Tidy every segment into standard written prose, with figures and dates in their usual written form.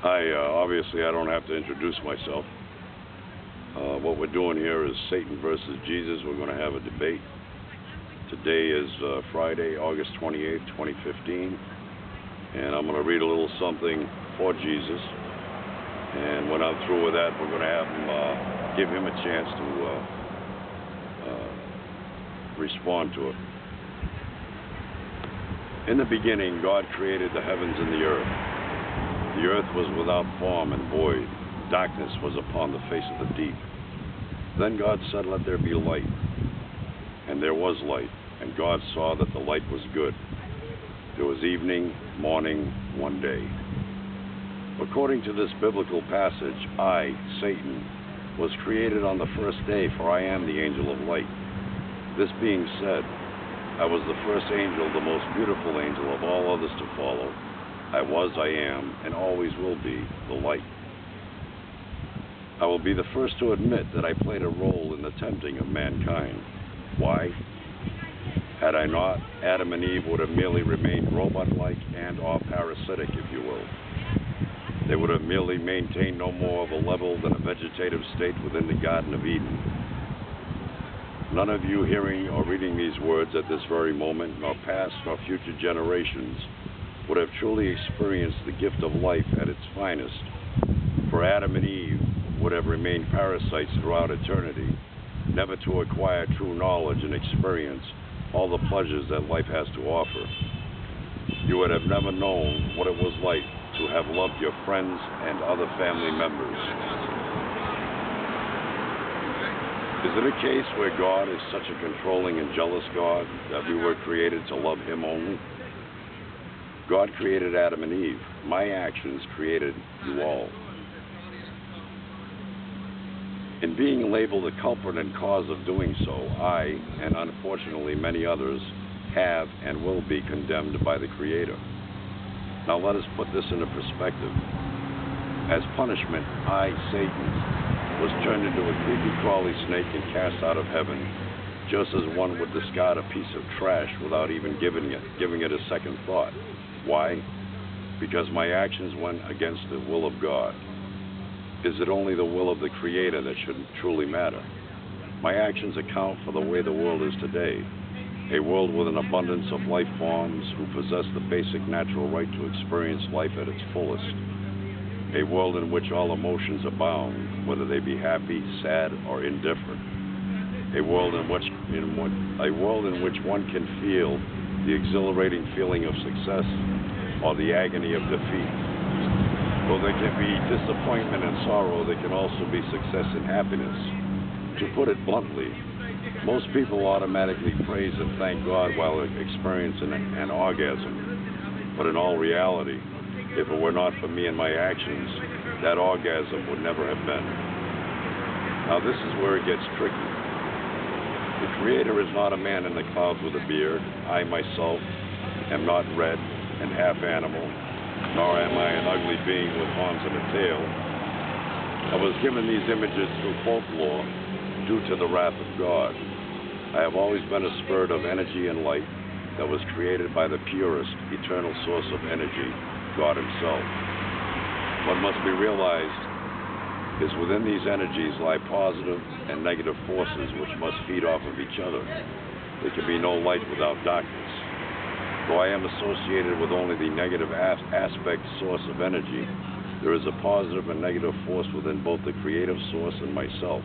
Obviously, I don't have to introduce myself. What we're doing here is Satan versus Jesus. We're going to have a debate. Today is Friday, August 28th, 2015, and I'm going to read a little something for Jesus. And when I'm through with that, we're going to have him, give him a chance to respond to it. In the beginning, God created the heavens and the earth. The earth was without form and void. Darkness was upon the face of the deep. Then God said, "Let there be light." And there was light, and God saw that the light was good. There was evening, morning, one day. According to this biblical passage, I, Satan, was created on the first day, for I am the angel of light. This being said, I was the first angel, the most beautiful angel of all others to follow. I was, I am, and always will be the light. I will be the first to admit that I played a role in the tempting of mankind. Why? Had I not, Adam and Eve would have merely remained robot-like and or parasitic, if you will. They would have merely maintained no more of a level than a vegetative state within the Garden of Eden. None of you hearing or reading these words at this very moment, nor past nor future generations, would have truly experienced the gift of life at its finest. For Adam and Eve would have remained parasites throughout eternity, never to acquire true knowledge and experience all the pleasures that life has to offer. You would have never known what it was like to have loved your friends and other family members. Is it a case where God is such a controlling and jealous God that we were created to love Him only? God created Adam and Eve. My actions created you all. In being labeled the culprit and cause of doing so, I, and unfortunately many others, have and will be condemned by the Creator. Now let us put this into perspective. As punishment, I, Satan, was turned into a creepy crawly snake and cast out of heaven, just as one would discard a piece of trash without even giving it a second thought. Why? Because my actions went against the will of God. Is it only the will of the Creator that should truly matter? My actions account for the way the world is today, a world with an abundance of life forms who possess the basic natural right to experience life at its fullest. A world in which all emotions abound, whether they be happy, sad, or indifferent. A world in which one can feel the exhilarating feeling of success or the agony of defeat. Though there can be disappointment and sorrow, there can also be success and happiness. To put it bluntly, most people automatically praise and thank God while experiencing an orgasm. But in all reality, if it were not for me and my actions, that orgasm would never have been. Now this is where it gets tricky. The Creator is not a man in the clouds with a beard. I myself am not red and half animal, nor am I an ugly being with horns and a tail. I was given these images through folklore due to the wrath of God. I have always been a spirit of energy and light that was created by the purest, eternal source of energy, God Himself. What must be realized is within these energies lie positive and negative forces which must feed off of each other. There can be no light without darkness. Though I am associated with only the negative aspect source of energy, there is a positive and negative force within both the creative source and myself.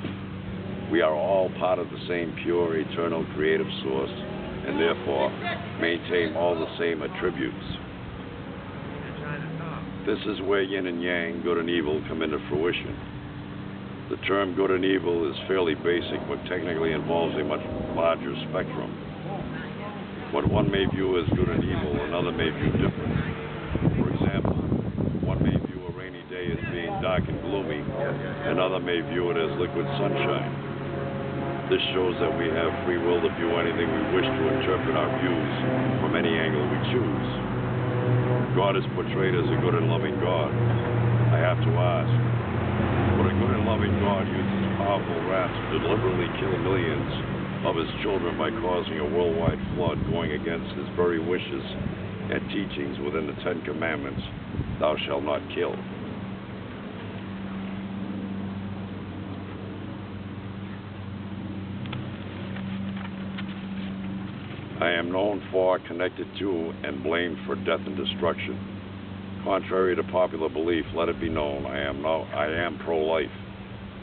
We are all part of the same pure, eternal, creative source, and therefore maintain all the same attributes. This is where yin and yang, good and evil, come into fruition. The term good and evil is fairly basic, but technically involves a much larger spectrum. What one may view as good and evil, another may view different. For example, one may view a rainy day as being dark and gloomy, another may view it as liquid sunshine. This shows that we have free will to view anything we wish to interpret our views from any angle we choose. God is portrayed as a good and loving God. I have to ask, would a good and loving God use His powerful wrath to deliberately kill millions of His children by causing a worldwide flood going against His very wishes and teachings within the Ten Commandments, thou shalt not kill? I am known for, connected to, and blamed for death and destruction. Contrary to popular belief, let it be known, I am pro-life.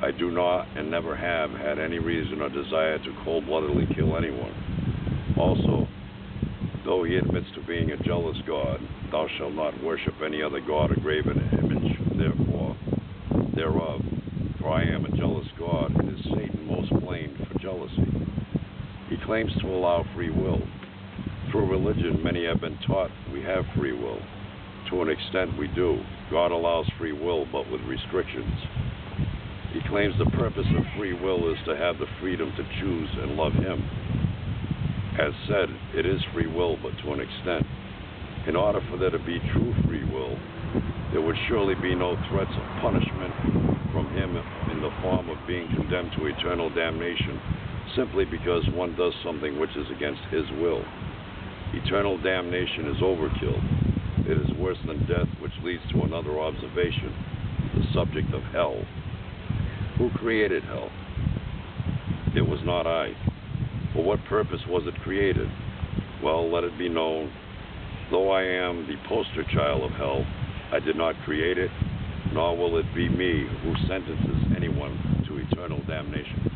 I do not and never have had any reason or desire to cold-bloodedly kill anyone. Also, though he admits to being a jealous God, thou shalt not worship any other god or graven image, thereof. For I am a jealous God, and is Satan most blamed for jealousy. He claims to allow free will. Through religion, many have been taught we have free will. To an extent, we do. God allows free will, but with restrictions. He claims the purpose of free will is to have the freedom to choose and love Him. As said, it is free will, but to an extent. In order for there to be true free will, there would surely be no threats of punishment from Him in the form of being condemned to eternal damnation, simply because one does something which is against His will. Eternal damnation is overkill. It is worse than death, which leads to another observation, the subject of hell. Who created hell? It was not I. For what purpose was it created? Well, let it be known, though I am the poster child of hell, I did not create it, nor will it be me who sentences anyone to eternal damnation.